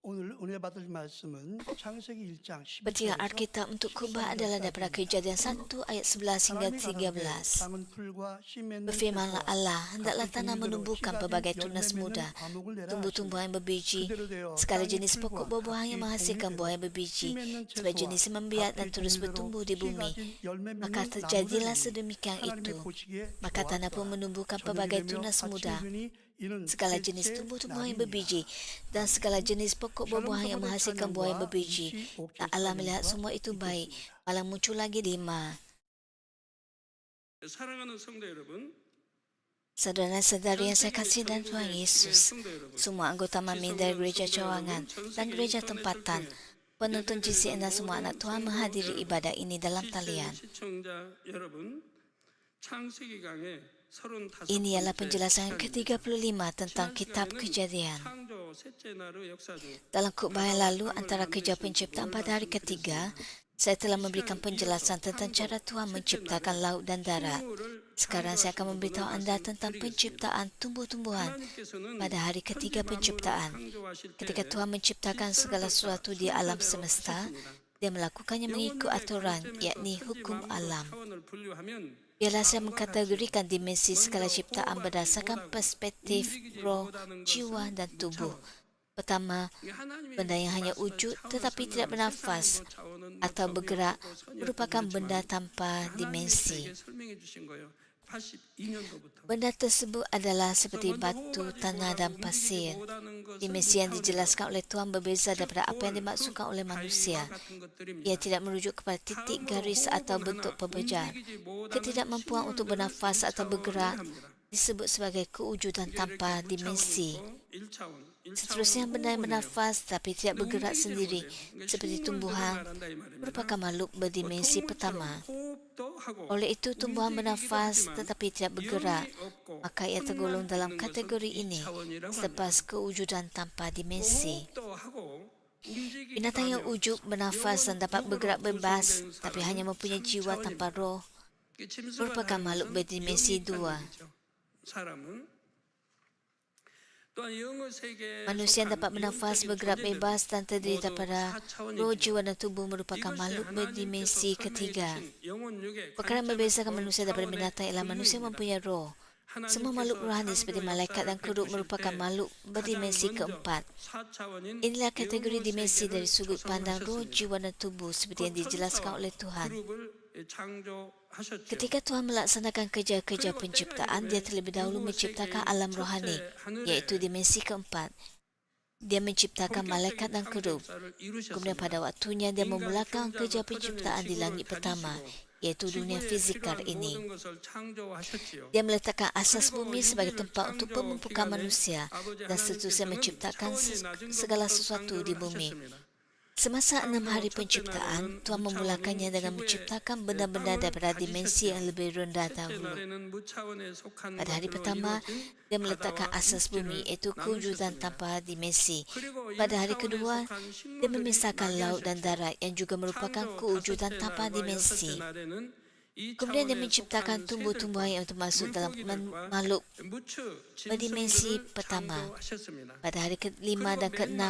오늘 은혜 받을 말씀은 창세기 1장 Bacaan 11절에서 Alkitab untuk khutbah adalah daripada 13절까지입니다. Kejadian 1 ayat 11 hingga 하나님이 가로되 13. 땅은 풀과 씨 맺는 Berfirmanlah 채소와 Allah, hendaklah 각기 tanah 종류대로 menumbuhkan 씨가 진 pelbagai 열매 tunas 맺는 muda, 과목을 내라 tumbuh-tumbuhan 하시니 yang berbiji, 그대로 되어 segala 땅의 jenis pokok 풀과 buah-buahan yang 각기 menghasilkan buah 종류대로 yang 씨 berbiji, 맺는 supaya 채소와 jenis membiak dan 각기 terus 종류대로 bertumbuh di 씨가 bumi. 진 열매 Maka 맺는 terjadilah 나무들이 sedemikian 하나님이 itu. 보시기에 Maka tanah pun 좋았더라. menumbuhkan 저녁이 pelbagai 되며 tunas 아침이 muda, 되니 이는 segala jenis 셋째 tumbuh-tumbuhan yang berbiji, 날이니라. dan segala jenis pokok 샬롬 buah-buahan yang 서버대 menghasilkan buah yang 찬양과 berbiji. 임시 Dan 옥제 Allah melihat 찬양과 semua itu baik. 있겠습니다. Malah muncul lagi 5. 사랑하는 성도 여러분, Saudara-saudari yang saya kasih dan Tuhan Yesus, semua anggota mami dari gereja cawangan dan gereja tempatan, penonton GCN dan semua anak Tuhan menghadiri ibadah ini dalam talian. 시청자 여러분, 창세기 강의 35 Ini ialah penjelasan ke-35 tentang kitab Kejadian. 창조 셋째 날의 역사 중 Dalam khutbah yang lalu antara kerja penciptaan pada hari ketiga, saya telah memberikan penjelasan tentang cara Tuhan menciptakan laut dan darat. Sekarang saya akan memberitahu anda tentang penciptaan tumbuh-tumbuhan pada hari ketiga penciptaan. Ketika Tuhan menciptakan segala sesuatu di alam semesta, Dia melakukannya mengikut aturan, yakni hukum alam. Biarlah saya mengkategorikan dimensi segala ciptaan berdasarkan perspektif roh, jiwa dan tubuh. Pertama, benda yang hanya wujud tetapi tidak bernafas atau bergerak merupakan benda tanpa dimensi. Benda tersebut adalah seperti batu, tanah dan pasir. Dimensi yang dijelaskan oleh Tuhan berbeza daripada apa yang dimaksudkan oleh manusia. Ia tidak merujuk kepada titik, garis atau bentuk pebejar. Ketidakmampuan untuk bernafas atau bergerak disebut sebagai kewujudan tanpa dimensi. Seterusnya, benda yang bernafas tapi tidak bergerak sendiri seperti tumbuhan merupakan makhluk berdimensi pertama. Oleh itu, tumbuhan bernafas tetapi tidak bergerak, maka ia tergolong dalam kategori ini selepas kewujudan tanpa dimensi. Binatang yang wujud, bernafas dan dapat bergerak bebas tapi hanya mempunyai jiwa tanpa roh merupakan makhluk berdimensi 2. Manusia yang dapat bernafas, bergerak bebas dan terdiri daripada roh, jiwa dan tubuh merupakan makhluk berdimensi 3. Perkara yang membezakan manusia daripada binatang ialah manusia mempunyai roh. Semua makhluk rohani seperti malaikat dan kerub merupakan makhluk berdimensi 4. Inilah kategori dimensi dari sudut pandang roh, jiwa dan tubuh seperti yang dijelaskan oleh Tuhan. Ketika Tuhan melaksanakan kerja-kerja penciptaan, Dia terlebih dahulu menciptakan alam rohani, iaitu dimensi 4. Dia menciptakan malaikat dan kerub. Kemudian pada waktunya Dia memulakan kerja penciptaan di langit pertama, iaitu dunia fizikal ini. Dia meletakkan asas bumi sebagai tempat untuk pemumpukan manusia dan seterusnya menciptakan segala sesuatu di bumi. Semasa 6 hari penciptaan, Tuhan memulakannya dengan menciptakan benda-benda daripada dimensi yang lebih rendah dahulu. Pada hari pertama, Dia meletakkan asas bumi, iaitu kewujudan tanpa dimensi. Pada hari kedua, Dia memisahkan laut dan darat yang juga merupakan kewujudan tanpa dimensi. Kemudian Dia menciptakan tumbuh-tumbuhan yang termasuk dalam makhluk berdimensi pertama. Pada hari ke-5 dan ke-6,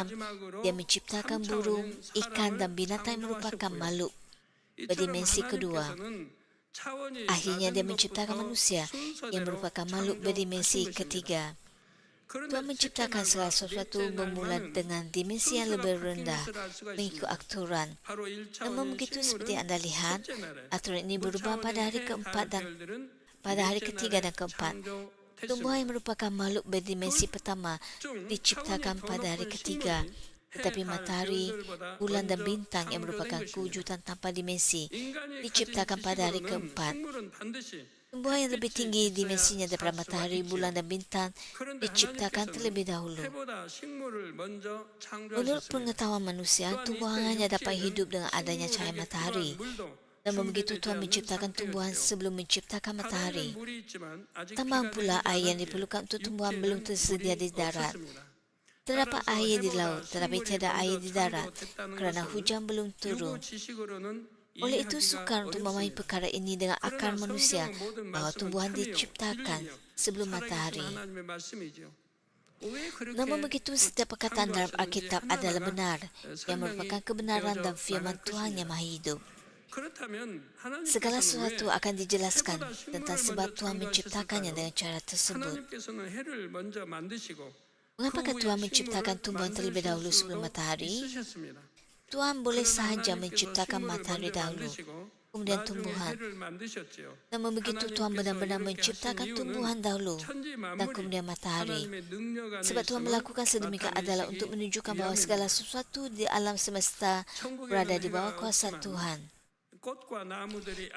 Dia menciptakan burung, ikan dan binatang yang merupakan makhluk berdimensi kedua. Akhirnya Dia menciptakan manusia yang merupakan makhluk berdimensi ketiga. Tuhan menciptakan segala sesuatu bermula dengan dimensi yang lebih rendah mengikut aturan. Namun begitu seperti anda lihat, aturan ini berubah pada hari keempat dan pada hari ketiga dan keempat. Tumbuhan yang merupakan makhluk berdimensi pertama diciptakan pada hari ketiga. Tetapi matahari, bulan dan bintang yang merupakan kewujudan tanpa dimensi diciptakan pada hari keempat. Tumbuhan yang lebih tinggi dimensinya daripada matahari, bulan dan bintang diciptakan terlebih dahulu. Menurut pengetahuan manusia, tumbuhan hanya dapat hidup dengan adanya cahaya matahari. Namun begitu Tuhan menciptakan tumbuhan sebelum menciptakan matahari. Tambahan pula air yang diperlukan untuk tumbuhan belum tersedia di darat. Terdapat air di laut, tetapi tiada air di darat kerana hujan belum turun. Oleh itu, sukar untuk memahami perkara ini dengan akal manusia bahawa tumbuhan diciptakan sebelum matahari. Namun begitu, setiap perkataan dalam Alkitab adalah benar, yang merupakan kebenaran dan firman Tuhan yang maha hidup. Segala sesuatu akan dijelaskan tentang sebab Tuhan menciptakannya dengan cara tersebut. Mengapakah Tuhan menciptakan tumbuhan terlebih dahulu sebelum matahari? Tuhan boleh sahaja menciptakan matahari dahulu, kemudian tumbuhan. Namun begitu, Tuhan benar-benar menciptakan tumbuhan dahulu dan kemudian matahari. Sebab Tuhan melakukan sedemikian adalah untuk menunjukkan bahawa segala sesuatu di alam semesta berada di bawah kuasa Tuhan.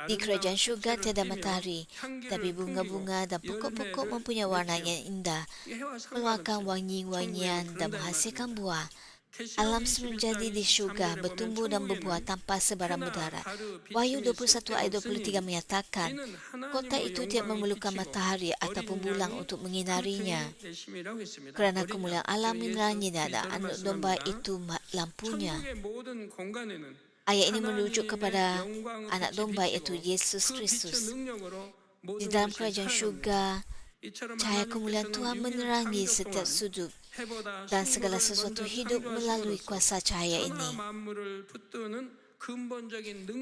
Di kerajaan syurga tiada matahari, tapi bunga-bunga dan pokok-pokok mempunyai warna yang indah, mengeluarkan wangi-wangian dan menghasilkan buah. Alam menjadi di syurga, bertumbuh dan berbuah tanpa sebarang mudarat. Wahyu 21 ayat 23 menyatakan, kota itu tidak memerlukan matahari ataupun bulan untuk menginarinya, kerana kemuliaan alam meneranginya dan anak domba itu lampunya. Ayat ini merujuk kepada anak domba, iaitu Yesus Kristus. Di dalam kerajaan syurga, cahaya kemuliaan Tuhan menerangi setiap sudut dan segala sesuatu hidup melalui kuasa cahaya ini.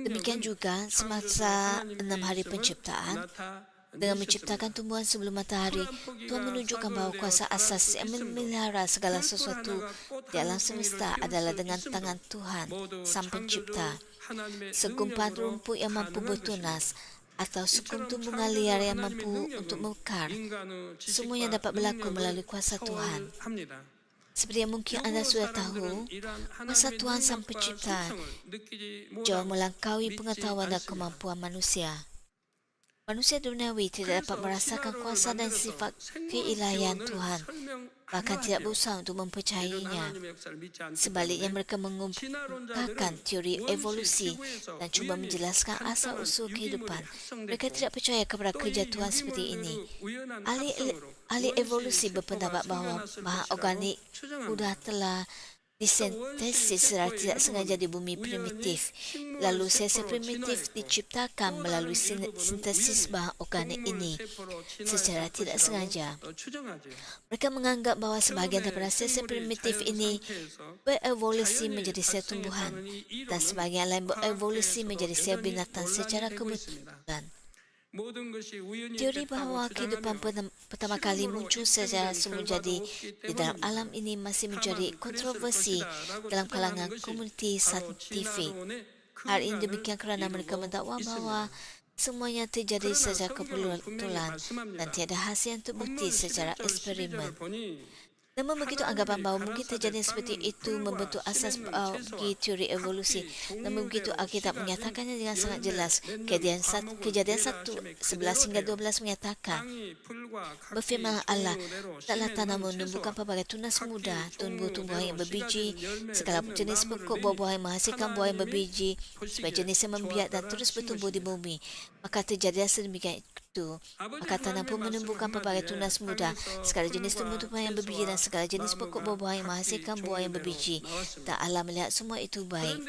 Demikian juga semasa 6 hari penciptaan, dengan menciptakan tumbuhan sebelum matahari, Tuhan menunjukkan bahawa kuasa asas yang memelihara segala sesuatu di alam semesta adalah dengan tangan Tuhan, Sang Pencipta. Segumpal rumput yang mampu bertunas atau sekuntum bunga liar yang mampu untuk mekar, semuanya dapat berlaku melalui kuasa Tuhan. Seperti yang mungkin anda sudah tahu, kuasa Tuhan Sang Pencipta jauh melampaui pengetahuan dan kemampuan manusia. Manusia duniawi tidak dapat merasakan kuasa dan sifat keilahian Tuhan, bahkan tidak berusaha untuk mempercayainya. Sebaliknya, mereka mengungkapkan teori evolusi dan cuba menjelaskan asal-usul kehidupan. Mereka tidak percaya kepada kerja Tuhan seperti ini. Ahli evolusi berpendapat bahawa bahan organik sudah telah disintesis secara tidak sengaja di bumi primitif. Lalu sel-sel primitif diciptakan melalui sintesis bahan organik ini secara tidak sengaja. Mereka menganggap bahawa sebahagian daripada sel-sel primitif ini berevolusi menjadi sel tumbuhan dan sebahagian lain berevolusi menjadi sel binatang secara kebetulan. Teori bahawa kehidupan pertama kali muncul secara semula-jadi di dalam alam ini masih menjadi kontroversi dalam kalangan komuniti saintifik. Hal ini demikian kerana mereka mendakwa bahawa semuanya terjadi secara kebetulan dan tiada hasil yang terbukti secara eksperimen. Namun begitu, anggapan bahawa mungkin terjadi seperti itu membentuk asas bagi teori evolusi. Namun begitu, Alkitab menyatakannya dengan sangat jelas. Kejadian 1:11 hingga 12 menyatakan, berfirman Allah, taklah tanah menumbuhkan pelbagai tunas muda, tumbuh-tumbuhan yang berbiji, segala jenis pokok buah-buahan yang menghasilkan buah yang berbiji, supaya jenisnya membiak dan terus bertumbuh di bumi. Maka terjadilah sedemikian itu. Maka tanah pun menumbuhkan pelbagai tunas muda, segala jenis tumbuh-tumbuhan yang berbiji dan segala jenis pokok buah-buahan yang menghasilkan buah yang berbiji. Dan Allah melihat semua itu baik.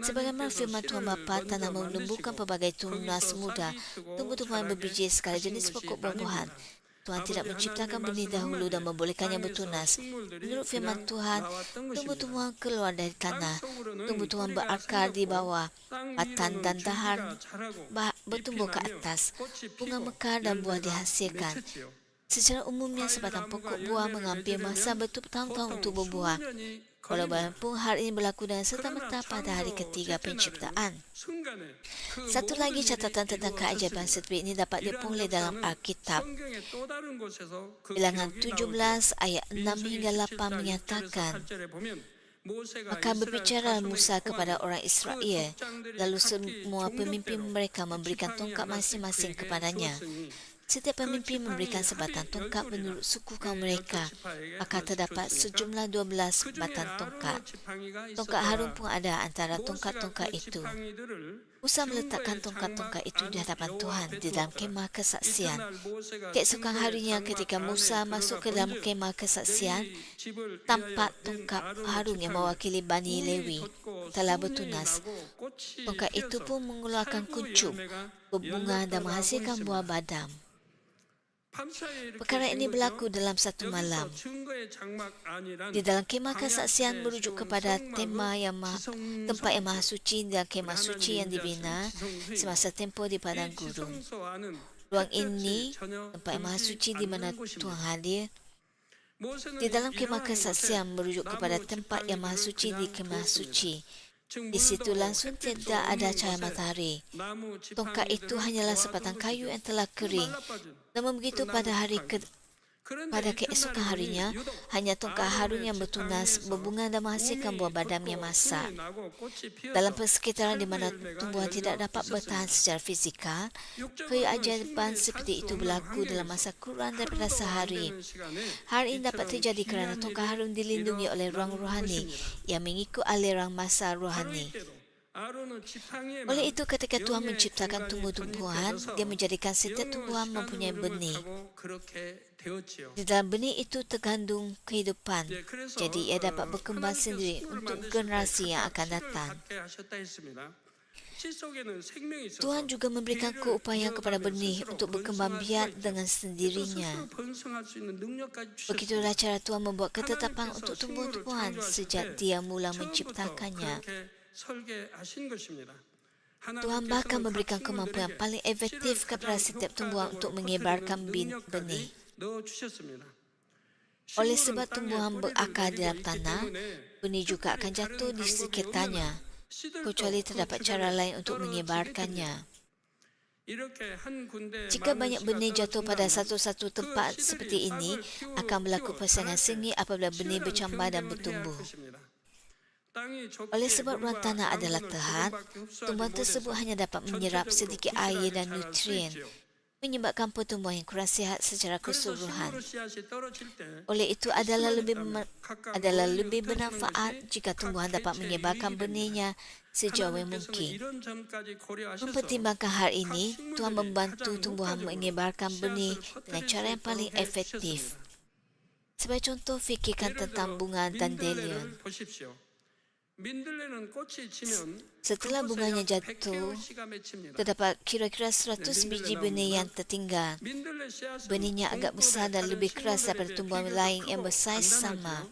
Sebagaimana firman Tuhan Bapa, tanah menumbuhkan pelbagai tunas muda, tumbuh-tumbuhan yang berbiji, segala jenis pokok buah-buahan. Tuhan tidak menciptakan benih dahulu dan membolehkannya bertunas. Menurut firman Tuhan, tumbuh-tumbuhan keluar dari tanah, tumbuh-tumbuhan berakar di bawah, batang dan dahan bertumbuh ke atas, bunga mekar dan buah dihasilkan. Secara umumnya, sebatang pokok buah mengambil masa bertahun-tahun untuk berbuah. Walaupun hal ini berlaku dengan serta-merta pada hari ketiga penciptaan. Satu lagi catatan tentang keajaiban seperti ini dapat diperoleh dalam Alkitab. Bilangan 17 ayat 6 hingga 8 menyatakan, maka berbicara Musa kepada orang Israel, lalu semua pemimpin mereka memberikan tongkat masing-masing kepadanya. Setiap pemimpin memberikan sebatang tongkat menurut suku kaum mereka. Maka terdapat sejumlah 12 batang tongkat. Tongkat Harun pun ada antara tongkat-tongkat itu. Musa meletakkan tongkat-tongkat itu di hadapan Tuhan di dalam kemah kesaksian. Keesokan harinya ketika Musa masuk ke dalam kemah kesaksian, tampak tongkat Harun yang mewakili Bani Lewi telah bertunas. Tongkat itu pun mengeluarkan kuncup, berbunga dan menghasilkan buah badam. Perkara ini berlaku dalam satu malam. Di dalam kemah kesaksian merujuk kepada tempat yang maha suci dan kemah suci yang dibina semasa tempoh di padang gurun. Ruang ini, tempat yang maha suci di mana Tuhan hadir. Di dalam kemah kesaksian merujuk kepada tempat yang maha suci di kemah suci. Di situ langsung tidak ada cahaya matahari. Tongkat itu hanyalah sebatang kayu yang telah kering. Namun begitu pada keesokan harinya, hanya tongkat harum yang bertunas, berbunga dan menghasilkan buah badam yang masak. Dalam persekitaran di mana tumbuhan tidak dapat bertahan secara fizikal, keajaiban seperti itu berlaku dalam masa kurang daripada sehari. Hal ini dapat terjadi kerana tongkat harum dilindungi oleh ruang rohani yang mengikut aliran masa rohani. Oleh itu, ketika Tuhan menciptakan tumbuh-tumbuhan, Dia menjadikan setiap tumbuhan mempunyai benih. Di dalam benih itu terkandung kehidupan, jadi ia dapat berkembang sendiri untuk generasi yang akan datang. Tuhan juga memberikan keupayaan kepada benih untuk berkembang biak dengan sendirinya. Begitulah cara Tuhan membuat ketetapan untuk tumbuh-tumbuhan sejak Dia mula menciptakannya. Tuhan bahkan memberikan kemampuan paling efektif kepada setiap tumbuhan untuk menyebarkan benih. Oleh sebab tumbuhan berakar di dalam tanah, benih juga akan jatuh di sekitarnya, kecuali terdapat cara lain untuk menyebarkannya. Jika banyak benih jatuh pada satu-satu tempat seperti ini, akan berlaku persaingan sengit apabila benih bercambah dan bertumbuh. Oleh sebab ruang tanah adalah terhad, tumbuhan tersebut hanya dapat menyerap sedikit air dan nutrien, menyebabkan pertumbuhan yang kurang sihat secara keseluruhan. Oleh itu adalah lebih bermanfaat jika tumbuhan dapat menyebarkan benihnya sejauh yang mungkin. Mempertimbangkan hal ini, Tuhan membantu tumbuhan menyebarkan benih dengan cara yang paling efektif. Sebagai contoh, fikirkan tentang bunga dandelion. Setelah bunganya jatuh, terdapat kira-kira 100 biji benih yang tertinggal. Benihnya agak besar dan lebih keras daripada tumbuhan lain yang bersaiz sama.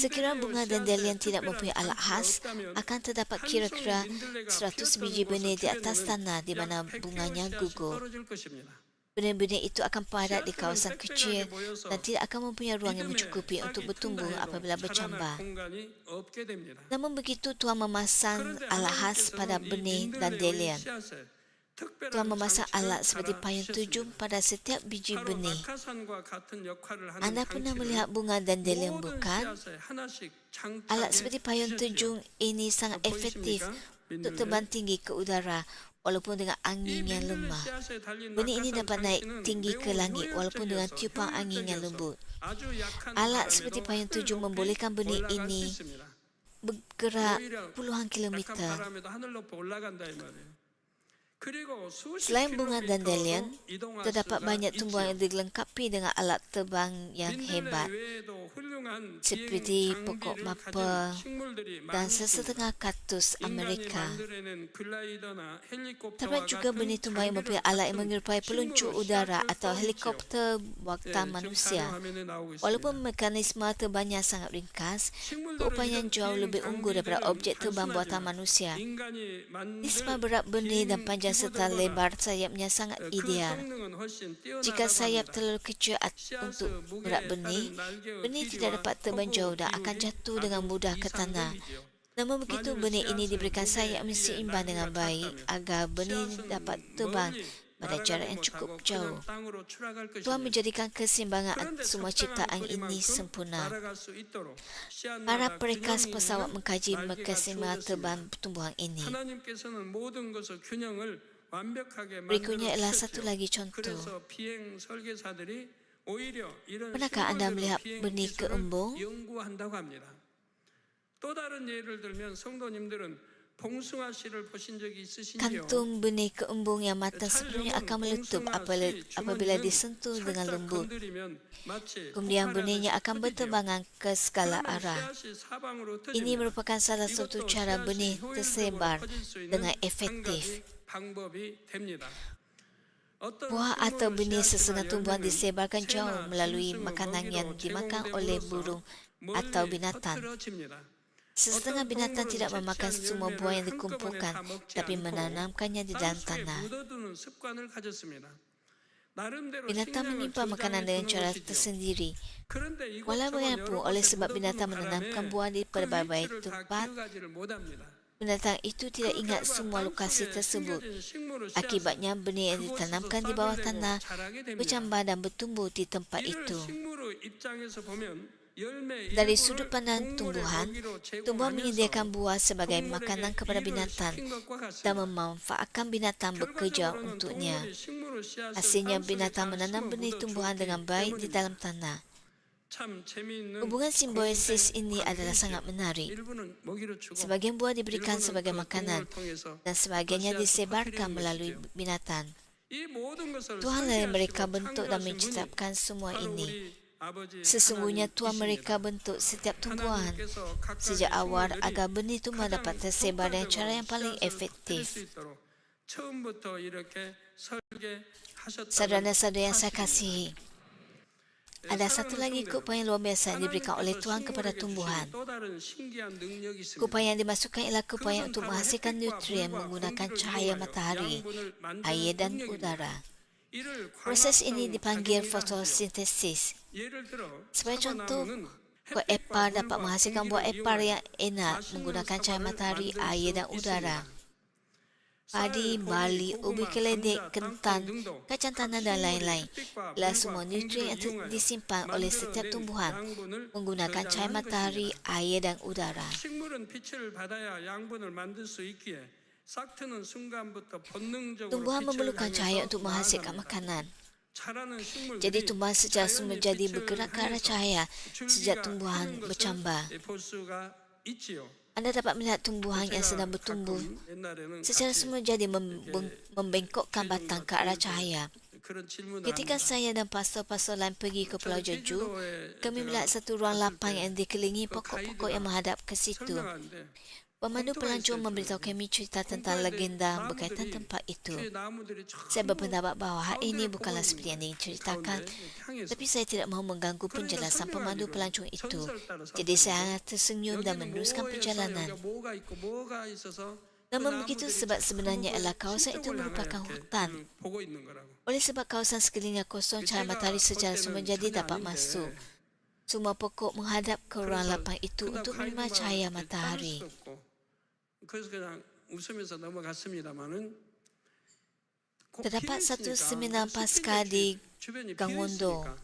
Sekiranya bunga dandelion tidak mempunyai alat khas, akan terdapat kira-kira 100 biji benih di atas tanah di mana bunganya gugur. Benih-benih itu akan padat di kawasan kecil dan tidak akan mempunyai ruang yang mencukupi untuk bertumbuh apabila bercambah. Namun begitu, Tuhan memasang alat khas pada benih dandelion. Tuhan memasang alat seperti payung tujung pada setiap biji benih. Anda pernah melihat bunga dandelion bukan? Alat seperti payung tujung ini sangat efektif untuk terbang tinggi ke udara walaupun dengan angin yang lemah. Benih ini dapat naik tinggi ke langit walaupun dengan tiupan angin yang lembut. Alat seperti payung tujung membolehkan benih ini bergerak puluhan kilometer. Selain bunga dandelion, terdapat banyak tumbuhan yang dilengkapi dengan alat terbang yang hebat, seperti pokok maple dan sesetengah kaktus Amerika. Terdapat juga benih tumbuhan yang mempunyai alat yang menyerupai peluncur udara atau helikopter buatan manusia. Walaupun mekanisme terbangnya sangat ringkas, keupayaan jauh lebih unggul daripada objek terbang buatan manusia. Nisbah berat benih dan panjang serta lebar sayapnya sangat ideal. Jika sayap terlalu kecil untuk berat benih, benih tidak dapat terbang jauh dan akan jatuh dengan mudah ke tanah. Namun begitu, benih ini diberikan sayap yang seimbang dengan baik agar benih dapat terbang pada jarak yang cukup jauh. Tuhan menjadikan keseimbangan semua ciptaan ini sempurna. Para perekas pesawat mengkaji keseimbangan terbang tumbuhan ini. Berikutnya adalah satu lagi contoh. Pernahkah anda melihat benih keembung? Kantung benih keembung yang matang sebelumnya akan meletup apabila disentuh dengan lembut. Kemudian benihnya akan berterbangan ke segala arah. Ini merupakan salah satu cara benih tersebar dengan efektif. 어떤 Buah atau 식물을 benih 씨앗이나 sesetengah tumbuhan 열매는 disebarkan 새나 jauh melalui 짐승의 makanan 먹이로 yang dimakan 제공됨으로써 oleh burung atau 멀리 binatang. 퍼뜨려집니다. Setengah 어떤 binatang 동물은 tidak memakan 채취한 semua buah yang 열매를 한꺼번에 dikumpulkan, 다 먹지 tapi 않고 menanamkannya di dalam 땅속에 tanah. 묻어두는 습관을 가졌습니다. 나름대로 Binatang 식량을 menyimpan makanan 저장해 dengan 두는 cara 것이지요. tersendiri. 그런데 Walau 이것저것 bagaimanapun, 여러 oleh 곳에 sebab binatang 묻어둔 menanamkan 바람에 buah di 그 berbagai 위치를 다 tempat, 기억하지를 못합니다. binatang itu tidak 그 ingat 결과 semua lokasi 땅속에 tersebut. 심겨진 식물의 Akibatnya, 씨앗은 benih yang 그곳에서 ditanamkan di bawah 싹을 tanah 내고 자라게 됩니다. bercambah dan bertumbuh di tempat 이를 itu. 식물의 입장에서 보면 열매 Dari 일부를 sudut pandang 동물의 tumbuhan, 먹이로 tumbuhan menyediakan 제공하면서 buah sebagai 동물에게 makanan kepada 일을 binatang 시킨 것과 dan 같습니다. memanfaatkan binatang bekerja 결과적으로는 untuknya. 동물이 식물의 씨앗을 Hasilnya, 땅속에 binatang 잘 menanam 심어 benih tumbuhan 묻어주었기 dengan baik di 때문입니다. dalam tanah. 참 재미있는 Hubungan simbiosis ini adalah 관계이죠. sangat menarik. 일부는 먹이로 주고 Sebagian buah diberikan 일부는 sebagai 그 makanan 동물을 통해서 dan sebagiannya 씨앗을 disebarkan 퍼뜨리는 melalui 것이지요. binatang. 이 모든 것을 Tuhan yang mereka 설계하시고 bentuk dan 창조하신 분이 menciptakan semua 바로 ini. 우리 아버지 Sesungguhnya Tuhan mereka 하나님이십니다. bentuk setiap tumbuhan 하나님께서 각각의 sejak awal 식물들이 agar benih tumbuhan dapat 가장 tersebar dengan cara yang 효과적으로 paling 씨앗을 퍼뜨릴 수 efektif. 있도록 처음부터 이렇게 설계하셨다는 Saudara-saudara yang saya 사실입니다. kasihi, ada satu lagi keupayaan luar biasa yang diberikan oleh Tuhan kepada tumbuhan. Keupayaan yang dimasukkan ialah keupayaan untuk menghasilkan nutrien menggunakan cahaya matahari, air dan udara. Proses ini dipanggil fotosintesis. Sebagai contoh, buah epar dapat menghasilkan buah epar yang enak menggunakan cahaya matahari, air dan udara. Padi, barley, ubi keledek, kentang, kacang tanah dan lain-lain ialah semua nutrien yang disimpan oleh setiap tumbuhan menggunakan cahaya matahari, air dan udara. 식물은 빛을 받아야 양분을 만들 수 있기에 싹트는 순간부터 본능적으로 Tumbuhan 빛을 memerlukan cahaya 향해서 untuk menghasilkan 나아갑니다. makanan. 자라는 식물들이 Jadi tumbuhan secara semula jadi 자연의 bergerak ke arah 빛을 cahaya 향해서 sejak 줄기가 tumbuhan 피는 것을 bercambah. 볼 수가 있지요. Anda dapat melihat tumbuhan yang sedang 제가 bertumbuh 가끔 옛날에는 secara 같이 semula jadi membengkokkan batang ke arah cahaya. 그런 질문을 Ketika 합니다. saya dan pastor-pastor lain pergi ke Pulau 저는 Jeju, 제주도에 kami 제가 melihat satu ruang 갔을 lapang 때 yang dikelilingi 그 pokok-pokok yang 가이드가 menghadap ke situ. 설명하는데 Pemandu 공터가 pelancong 있어요, memberitahu 저기. kami cerita tentang 공터에 legenda 나무들이 berkaitan tempat itu. 뒤에 나무들이 Saya 전부 berpendapat bahawa hal ini 가운데를 bukanlah 보고 seperti yang 있는 거예요. diceritakan, 가운데 향해서. tapi saya tidak mahu mengganggu 그러니까 penjelasan pemandu 설명하기를 pelancong itu. 전설 따라서 Jadi saya 하는데 hanya tersenyum dan 여기는 meneruskan 뭐에서 perjalanan. 여기가 뭐가 있고 뭐가 있어서 그 Namun begitu 나무들이 sebab sebenarnya 전부 ialah kawasan itu 신쪽을 향해 merupakan 이렇게 hutan. 보고 있는 거라고. Oleh sebab kawasan sekelilingnya kosong, cahaya 제가 matahari 볼 secara 때는 semula jadi 전혀 dapat 아닌데 masuk. Semua pokok menghadap ke ruang 그래서 lapang itu 그날 untuk menerima 가이드가 cahaya 이렇게 따를 matahari. 수 없고 그래서 그냥 웃으면서 넘어갔습니다만은 꼭 Terdapat 비어 satu 있으니까 seminar 숲이 Paskah 이렇게 di 주변이 Gang 비어 Wondo. 있으니까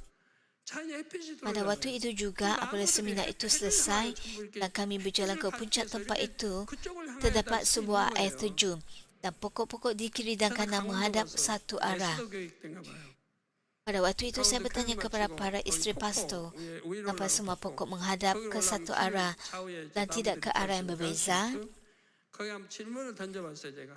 자연의 햇빛이 Pada 들어오잖아요. waktu itu juga, apabila seminar itu selesai dan kami berjalan ke 햇빛을 puncak 받기 tempat 위해서 itu, 이렇게 그쪽을 향해 terdapat 다 sebuah 숲이 air 있는 거예요. terjun dan pokok-pokok di kiri dan 저는 kanan 강원도 menghadap 가서 satu arah. 에스더 교육대인가 봐요. Pada waktu itu saya 강원도 bertanya 교육 kepada 마치고 para 거기 isteri 폭포 pastor, 위에 위로 kenapa 올라가서 semua 폭포. pokok menghadap 거기 ke 올라가면 satu 하늘 arah 좌우에 이제 dan tidak ke 나무들이 arah yang 있지 berbeza? 않습니까? 거기 한번 질문을 던져봤어요 제가.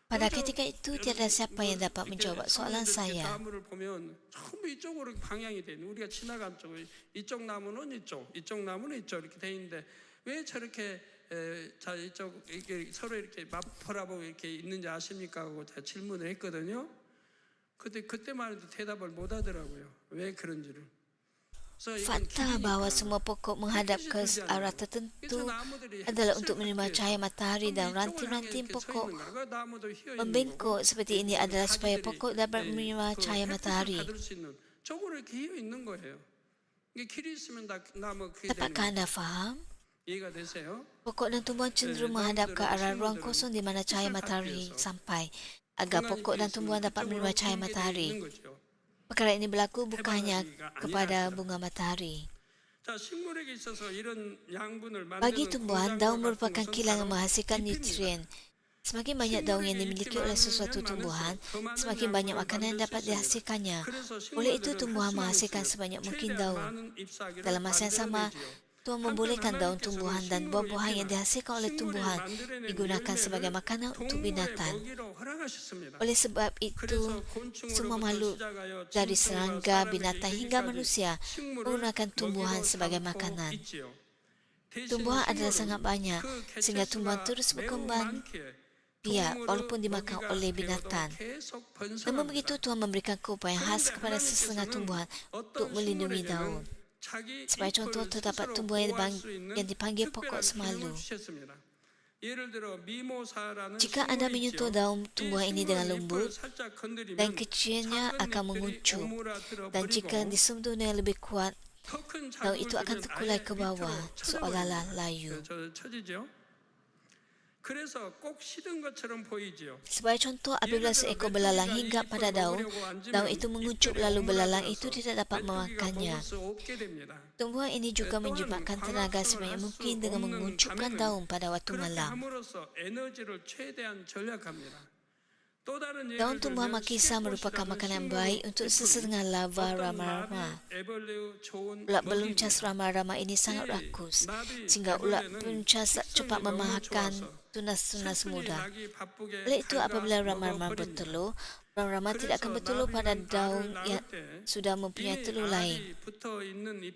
Pada ketika itu tiada siapa yang dapat menjawab soalan saya. 나무를 보면 전부 이쪽으로 방향이 돼 있는 우리가 지나간 쪽 이쪽 나무는 이쪽 나무는 이쪽 이렇게 돼 있는데 왜 저렇게 자 이쪽 이게 서로 이렇게 맞바라보고 이렇게 있는지 아십니까 하고 제가 질문을 했거든요. 그때만 해도 대답을 못 하더라고요. 왜 그런지를. Fakta bahawa semua pokok menghadap ke arah tertentu adalah untuk menerima cahaya matahari dan ranting-ranting pokok membengkok seperti ini adalah supaya pokok dapat menerima cahaya matahari. Dapatkah anda faham? Pokok dan tumbuhan cenderung menghadap ke arah ruang kosong di mana cahaya matahari sampai, agar pokok dan tumbuhan dapat menerima cahaya matahari. Perkara ini berlaku bukan hanya kepada bunga matahari. Bagi tumbuhan, daun merupakan kilang yang menghasilkan nutrien. Semakin banyak daun yang dimiliki oleh sesuatu tumbuhan, semakin banyak makanan yang dapat dihasilkannya. Oleh itu, tumbuhan menghasilkan sebanyak mungkin daun. Dalam masa yang sama, Tuhan membolehkan daun tumbuhan dan buah-buahan yang dihasilkan oleh tumbuhan digunakan sebagai makanan untuk binatang. Oleh sebab itu, semua makhluk dari serangga, binatang hingga manusia menggunakan tumbuhan sebagai makanan. Tumbuhan adalah sangat banyak sehingga tumbuhan terus berkembang biak walaupun dimakan oleh binatang. Namun begitu, Tuhan memberikan keupayaan khas kepada sesetengah tumbuhan untuk melindungi daun. Sebagai contoh, terdapat tumbuhan yang dipanggil pokok semalu. Jika anda menyentuh daun tumbuhan ini dengan lembut, daun kecilnya akan menguncup, dan jika disentuh dengan lebih kuat, daun itu akan terkulai ke bawah seolah-olah layu. Sebagai contoh, apabila seekor belalang hinggap pada daun itu menguncup lalu belalang itu tidak dapat memakannya. Tumbuhan ini juga menyebabkan tenaga sebanyak mungkin dengan menguncupkan daun pada waktu malam. Daun tumbuhan makisa merupakan makanan baik untuk sesetengah larva rama-rama. Ulat beluncas rama-rama ini sangat rakus, sehingga ulat beluncas cepat memakan tunas-tunas muda. Oleh itu, apabila rama-rama bertelur, rama-rama tidak akan bertelur pada daun yang sudah mempunyai telur lain.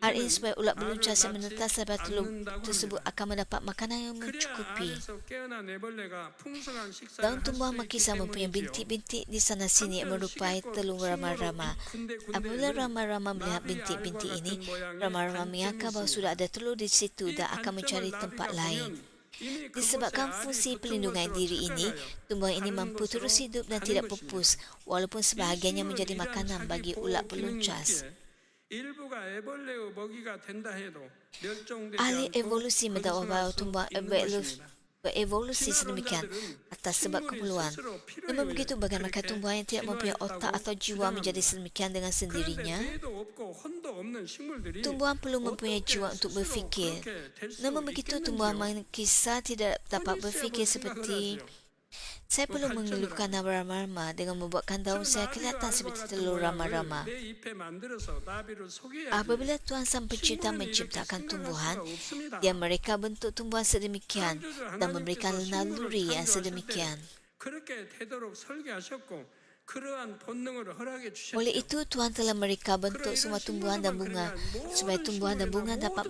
Hal ini sebab ulat beluncas yang menetas daripada telur tersebut akan mendapat makanan yang mencukupi. Daun tumbuhan makisa mempunyai bintik-bintik di sana sini yang merupai telur rama-rama. Apabila rama-rama melihat bintik-bintik ini, rama-rama menyangka bahawa sudah ada telur di situ dan akan mencari tempat lain. Disebabkan fungsi pelindungan diri ini, tumbuhan ini mampu terus hidup dan tidak pupus, walaupun sebahagiannya menjadi makanan bagi ulat beluncas. Ahli evolusi mendakwa bahawa tumbuhan berevolusi sedemikian atas sebab keperluan. Namun begitu, bagaimana tumbuhan yang tidak mempunyai otak atau jiwa menjadi sedemikian dengan sendirinya? Tumbuhan perlu mempunyai jiwa untuk berfikir. Namun begitu, tumbuhan makisa tidak dapat berfikir seperti saya perlu mengelukkan rama-rama dengan membuatkan daun saya kelihatan seperti telur rama-rama. Apabila Tuhan Sang Pencipta menciptakan tumbuhan, Dia mereka bentuk tumbuhan sedemikian dan memberikan naluri yang sedemikian. Oleh itu, Tuhan telah mereka bentuk semua tumbuhan dan bunga, supaya tumbuhan dan bunga dapat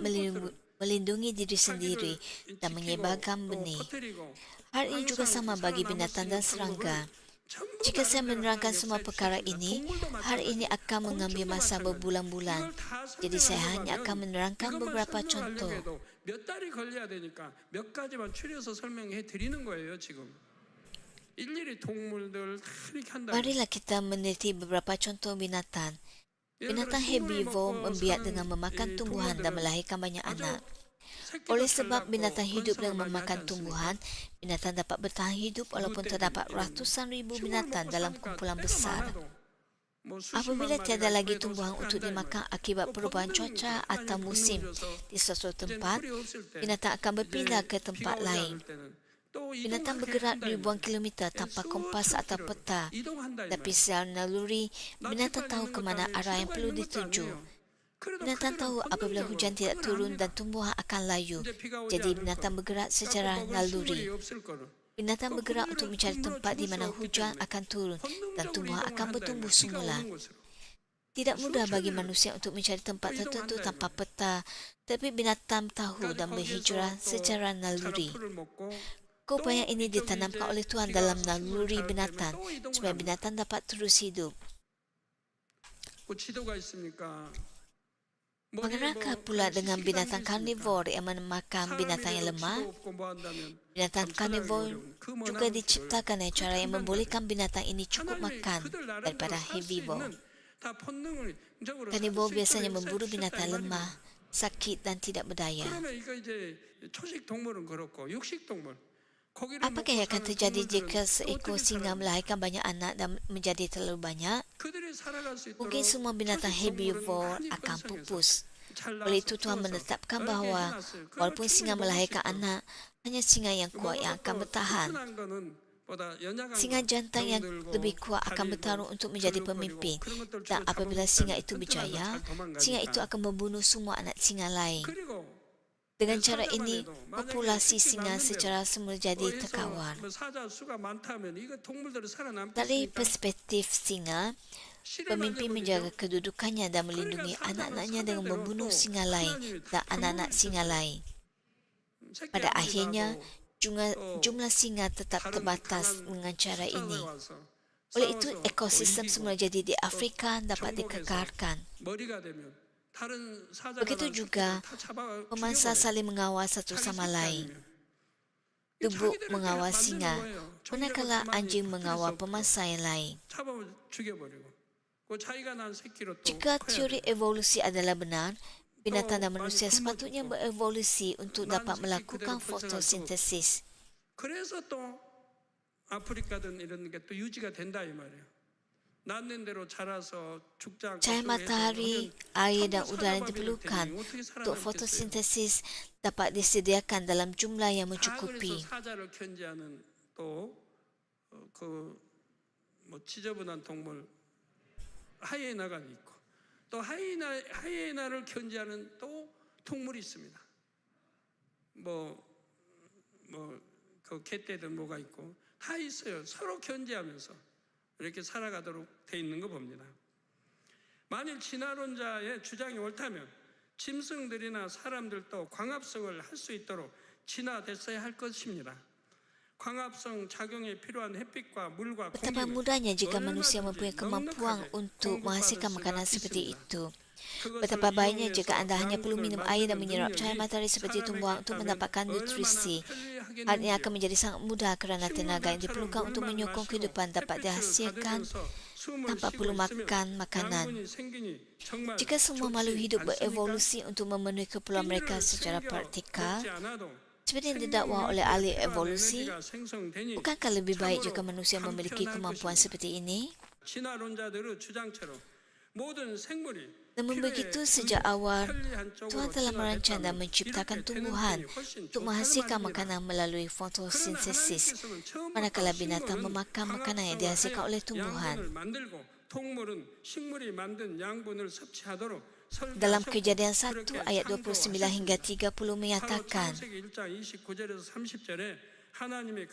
melindungi diri sendiri dan menyebarkan benih. Hal ini juga sama bagi binatang dan serangga. Jika saya menerangkan semua perkara ini, hari ini akan mengambil masa berbulan-bulan. Jadi saya hanya akan menerangkan beberapa contoh. Marilah kita meneliti beberapa contoh binatang. Binatang herbivore membiak dengan memakan tumbuhan dan melahirkan banyak anak. Oleh sebab binatang hidup dengan memakan tumbuhan, binatang dapat bertahan hidup walaupun terdapat ratusan ribu binatang dalam kumpulan besar. Apabila tiada lagi tumbuhan untuk dimakan akibat perubahan cuaca atau musim di suatu tempat, binatang akan berpindah ke tempat lain. Binatang bergerak ribuan kilometer tanpa kompas atau peta, tapi secara naluri, binatang tahu ke mana arah yang perlu dituju. Binatang tahu apabila hujan tidak turun dan tumbuhan akan layu. Jadi binatang bergerak secara naluri. Binatang bergerak untuk mencari tempat di mana hujan akan turun dan tumbuhan akan bertumbuh semula. Tidak mudah bagi manusia untuk mencari tempat tertentu tanpa peta, tapi binatang tahu dan berhijrah secara naluri. Keupayaan ini ditanamkan oleh Tuhan dalam naluri binatang, supaya binatang dapat terus hidup. Bagaimana pula dengan binatang karnivor yang memakan binatang yang lemah? Binatang karnivor juga diciptakan dengan cara yang membolehkan binatang ini cukup makan daripada herbivore. Karnivor biasanya memburu binatang lemah, sakit dan tidak berdaya. Apakah yang akan terjadi jika seekor singa melahirkan banyak anak dan menjadi terlalu banyak? Mungkin semua binatang herbivore akan pupus. Oleh itu, Tuhan menetapkan bahawa walaupun singa melahirkan anak, hanya singa yang kuat yang akan bertahan. Singa jantan yang lebih kuat akan bertarung untuk menjadi pemimpin. Dan apabila singa itu berjaya, singa itu akan membunuh semua anak singa lain. Dengan cara ini, populasi singa secara semula jadi terkawal. Dari perspektif singa, pemimpin menjaga kedudukannya dan melindungi anak-anaknya dengan membunuh singa lain dan anak-anak singa lain. Pada akhirnya, jumlah singa tetap terbatas dengan cara ini. Oleh itu, ekosistem semula jadi di Afrika dapat dikekalkan. Begitu juga, pemangsa saling mengawal satu sama lain. Tubuh mengawal singa, manakala anjing mengawal pemangsa yang lain. Jika teori evolusi adalah benar, binatang dan manusia sepatutnya berevolusi untuk dapat melakukan fotosintesis. 그래서 또 아프리카든 이런 게 또 유지가 된다 이 말이에요. 낳는 대로 자라서 죽지 않고 Cahaya matahari, air dan udara yang diperlukan untuk fotosintesis dapat disediakan dalam jumlah yang mencukupi. 사자를 견지하는 또그뭐 지저분한 동물 하이에나가 있고 또 하이에나를 견지하는 또 동물이 있습니다. 그 개떼든 뭐가 있고 다 있어요. 서로 견제하면서 이렇게 살아가도록 돼 있는 거 봅니다. 만일 진화론자의 주장이 옳다면 짐승들이나 사람들도 광합성을 할 수 있도록 진화됐어야 할 것입니다. 광합성 작용에 필요한 햇빛과 물과 Betapa mudahnya jika manusia mempunyai kemampuan untuk menghasilkan makanan seperti itu. Betapa baiknya jika anda hanya perlu minum air dan menyerap cahaya matahari seperti tumbuhan untuk mendapatkan nutrisi. Hal ini akan menjadi sangat mudah kerana tenaga yang diperlukan untuk menyokong kehidupan dapat dihasilkan tanpa perlu makan makanan. Jika semua makhluk hidup berevolusi untuk memenuhi keperluan mereka secara praktikal, seperti yang didakwa oleh ahli evolusi, bukankah lebih baik jika manusia memiliki kemampuan seperti ini? Namun begitu, sejak awal, Tuhan telah merancang dan menciptakan tumbuhan untuk menghasilkan makanan melalui fotosintesis, manakala binatang memakan makanan yang dihasilkan oleh tumbuhan. Dalam Kejadian 1 ayat 29 hingga 30 menyatakan,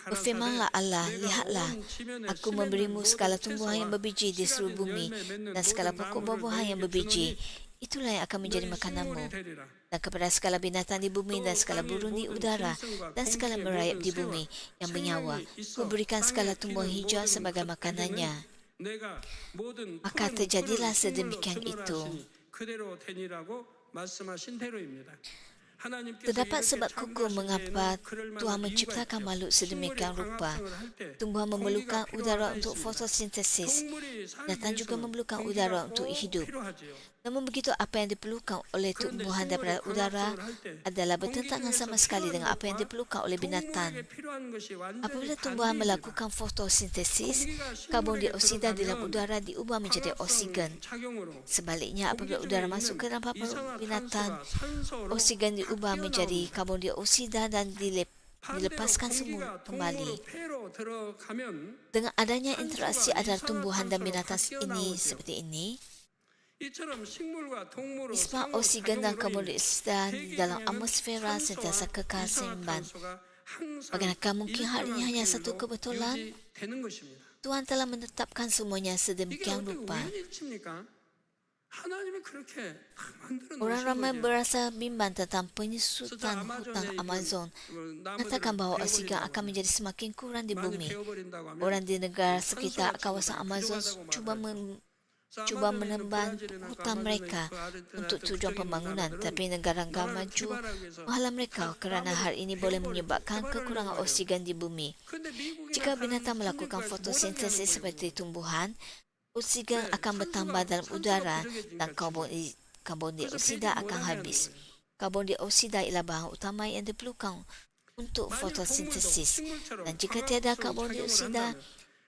berfirmanlah Allah, lihatlah, aku memberimu segala tumbuhan yang berbiji di seluruh bumi dan segala pokok buah-buahan yang berbiji. Itulah yang akan menjadi makananmu. Dan kepada segala binatang di bumi dan segala burung di udara dan segala merayap di bumi yang bernyawa, ku berikan segala tumbuhan hijau sebagai makanannya. Maka terjadilah sedemikian itu. Terdapat sebab kukuh mengapa Tuhan menciptakan makhluk sedemikian rupa. Tumbuhan memerlukan udara untuk fotosintesis. Binatang juga memerlukan udara untuk hidup. Namun begitu, apa yang diperlukan oleh tumbuhan daripada udara adalah bertentangan sama sekali dengan apa yang diperlukan oleh binatang. Apabila tumbuhan melakukan fotosintesis, karbon dioksida di dalam udara diubah menjadi oksigen. Sebaliknya, apabila udara masuk ke dalam paru binatang, oksigen diubah menjadi karbon dioksida dan dilepaskan semua kembali. Dengan adanya interaksi antara tumbuhan dan binatang ini seperti ini, nisbah oksigen dan karbon dioksida di dalam atmosfera sentiasa kekal seimbang. Bagaimanakah mungkin hal ini hanya satu kebetulan? Tuhan telah menetapkan semuanya sedemikian rupa. Orang ramai berasa bimbang tentang penyusutan hutan Amazon. Mengatakan bahawa oksigen akan menjadi semakin kurang di bumi. Orang di negara sekitar kawasan Amazon cuba menebang hutan mereka untuk tujuan pembangunan, tapi negara-negara maju menghalang mereka kerana hal ini boleh menyebabkan kekurangan oksigen di bumi. Jika binatang melakukan fotosintesis seperti tumbuhan, oksigen akan bertambah dalam udara dan karbon dioksida akan habis. Karbon dioksida ialah bahan utama yang diperlukan untuk fotosintesis, dan jika tiada karbon dioksida,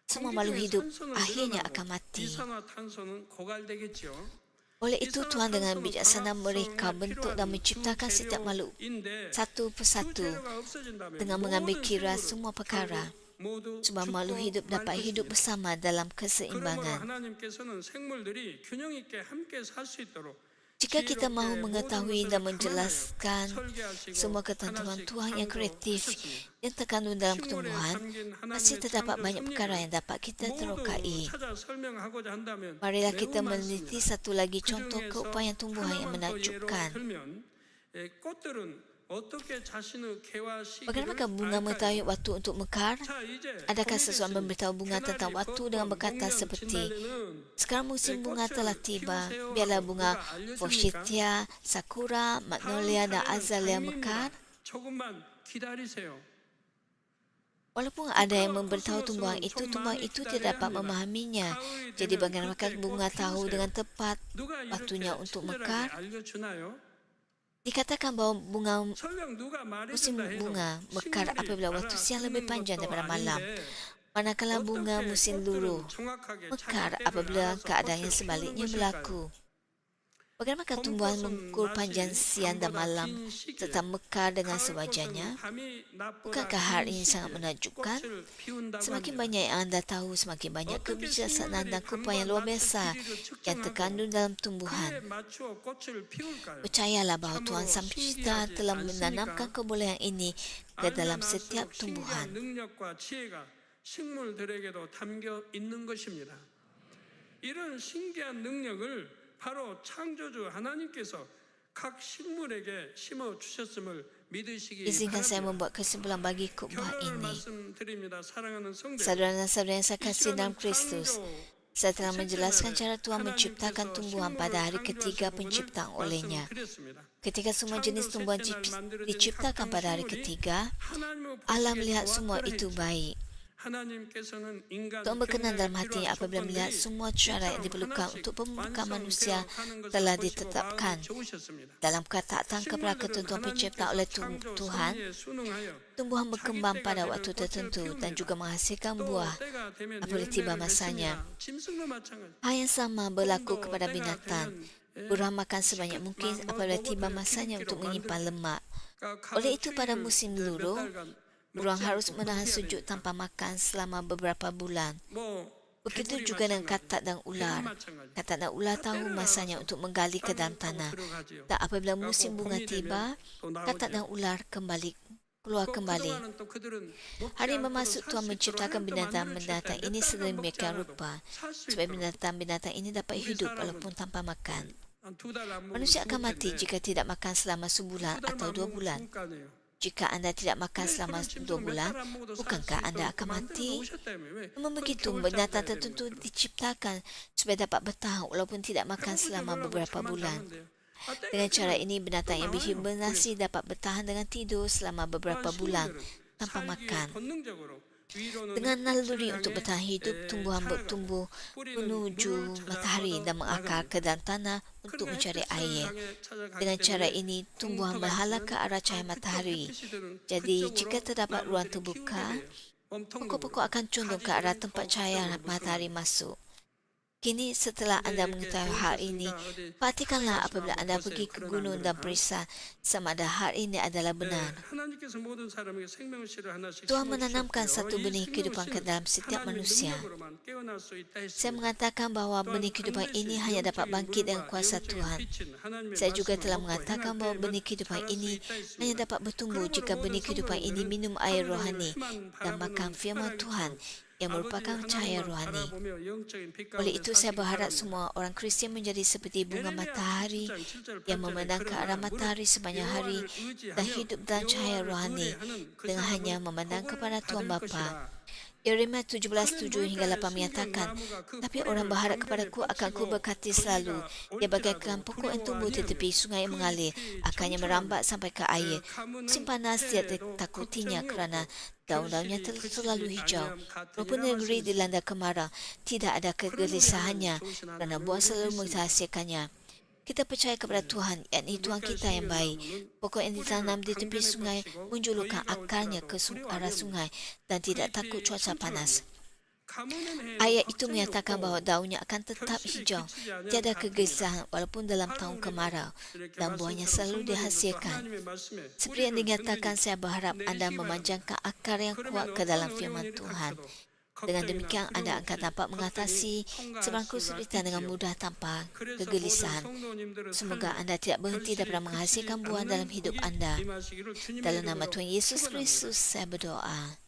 semua makhluk hidup akhirnya akan mati. Oleh itu, Tuhan dengan bijaksana mereka bentuk dan menciptakan setiap makhluk satu persatu dengan mengambil kira semua perkara. Sebab makhluk hidup dapat hidup bersama dalam keseimbangan. Jika kita mahu mengetahui dan menjelaskan semua ketentuan Tuhan yang kreatif yang terkandung dalam tumbuhan, masih terdapat banyak perkara yang dapat kita terokai. Marilah kita meneliti satu lagi contoh keupayaan tumbuhan yang menakjubkan. 어떻게 자신의 개화 Bagaimanakah 시기를 bunga 알까요? mengetahui waktu untuk mekar? 자, 이제 Adakah seseorang 공개됐습니다. memberitahu bunga tentang 캐나리, waktu dengan 벚꽃, berkata 목련, seperti, 진달래는 sekarang musim bunga 꽃을 telah tiba, 피우세요 biarlah 하고 bunga 누가 알려줍니까? forsythia, sakura, 다음 magnolia dan 달에는 azalea 장미입니다. mekar. 조금만 기다리세요. Walaupun ada yang memberitahu tumbuhan itu tidak dapat memahaminya. Jadi bagaimanakah bunga tahu dengan tepat 누가 waktunya 이렇게 untuk 친절하게 mekar? 알려주나요? Dikatakan bahawa bunga 설령 누가 musim 말해준다 해도 bunga mekar 식물이 apabila waktu siang lebih 알아듣는 panjang 것도 daripada malam. 아닌데 Manakala bunga 어떻게 musim 꽃들은 luruh 정확하게 mekar 자기 때를 apabila 알아서 keadaan 꽃을 yang 피우는 sebaliknya 것일까요? berlaku. Bagaimanakah tumbuhan mengukur panjang siang dan malam serta mekar dengan sewajarnya? Bukankah hal ini sangat menakjubkan? Semakin banyak yang anda tahu, semakin banyak kebijaksanaan dan kupon yang luar biasa yang terkandung dalam tumbuhan. Percayalah bahawa Tuhan Sang Pencipta telah menanamkan kebolehan ini ke dalam setiap tumbuhan. 능력과 지혜가 식물들에게도 담겨 있는 것입니다. 이런 신기한 능력을 바로 창조주 하나님께서 각 식물에게 심어 주셨음을 믿으시기 Izinkan saya 바랍니다. membuat kesimpulan bagi khutbah 결론을 ini. 말씀드립니다. 사랑하는 성도. Saudara dan saudara yang saya kasih dalam Kristus, saya telah menjelaskan cara Tuhan menciptakan tumbuhan pada hari ketiga penciptaan olehnya. Ketika semua jenis tumbuhan diciptakan pada hari ketiga, Allah melihat semua itu baik. Tuhan berkenan dalam hatinya apabila melihat semua syarat yang diperlukan untuk pembukaan manusia telah ditetapkan dalam ketaatan kepada ketentuan penciptaan oleh Tuhan. Tumbuhan berkembang pada waktu tertentu dan juga menghasilkan buah apabila tiba masanya. Hal yang sama berlaku kepada binatang. Buruh makan sebanyak mungkin apabila tiba masanya untuk menyimpan lemak. Oleh itu pada musim luruh, beruang harus menahan sejuk tanpa makan selama beberapa bulan. Begitu juga dengan katak dan ular. Katak dan ular tahu masanya untuk menggali ke dalam tanah. Dan apabila musim bunga tiba, katak dan ular keluar kembali. Hari bermaksud Tuhan menciptakan binatang-binatang ini sedemikian rupa supaya binatang-binatang ini dapat hidup walaupun tanpa makan. Manusia akan mati jika tidak makan selama sebulan atau 2 bulan. Jika anda tidak makan selama 2 bulan, bukankah anda akan mati? Namun begitu, binatang tertentu diciptakan supaya dapat bertahan walaupun tidak makan selama beberapa bulan. Dengan cara ini, binatang yang berhibernasi dapat bertahan dengan tidur selama beberapa bulan tanpa makan. Dengan naluri untuk bertahan hidup, tumbuhan bertumbuh menuju matahari dan mengakar ke dalam tanah untuk mencari air. Dengan cara ini, tumbuhan berhala ke arah cahaya matahari. Jadi, jika terdapat ruang terbuka, pokok-pokok akan condong ke arah tempat cahaya matahari masuk. Kini setelah anda mengetahui hal ini, perhatikanlah apabila anda pergi ke gunung dan periksa sama ada hal ini adalah benar. Tuhan menanamkan satu benih kehidupan ke dalam setiap manusia. Saya mengatakan bahawa benih kehidupan ini hanya dapat bangkit dengan kuasa Tuhan. Saya juga telah mengatakan bahawa benih kehidupan ini hanya dapat bertumbuh jika benih kehidupan ini minum air rohani dan makan firman Tuhan yang merupakan cahaya rohani. Oleh itu, saya berharap semua orang Kristian menjadi seperti bunga matahari yang memandang ke arah matahari sepanjang hari dan hidup dalam cahaya rohani dengan hanya memandang kepada Tuhan Bapa. Yeremia 17:7 hingga 8 menyatakan, tapi orang berharap kepadaku akan ku berkati selalu. Dia bagaikan pokok yang tumbuh di tepi sungai yang mengalir, akarnya merambat sampai ke air. Musim panas tidak ditakutinya kerana daun-daunnya selalu hijau. Walaupun negeri dilanda kemarau, tidak ada kegelisahannya kerana buah selalu menghasilkannya. Kita percaya kepada Tuhan, yakni Tuhan kita yang baik. Pokok yang ditanam di tepi sungai menjulurkan akarnya ke arah sungai dan tidak takut cuaca panas. Ayat itu menyatakan bahawa daunnya akan tetap hijau, tiada kegelisahan walaupun dalam tahun kemarau, dan buahnya selalu dihasilkan. Seperti yang dinyatakan, saya berharap anda memanjangkan akar yang kuat ke dalam firman Tuhan. Dengan demikian, anda akan dapat mengatasi sebarang kesulitan dengan mudah tanpa kegelisahan. Semoga anda tidak berhenti daripada menghasilkan buah dalam hidup anda. Dalam nama Tuhan Yesus Kristus, saya berdoa.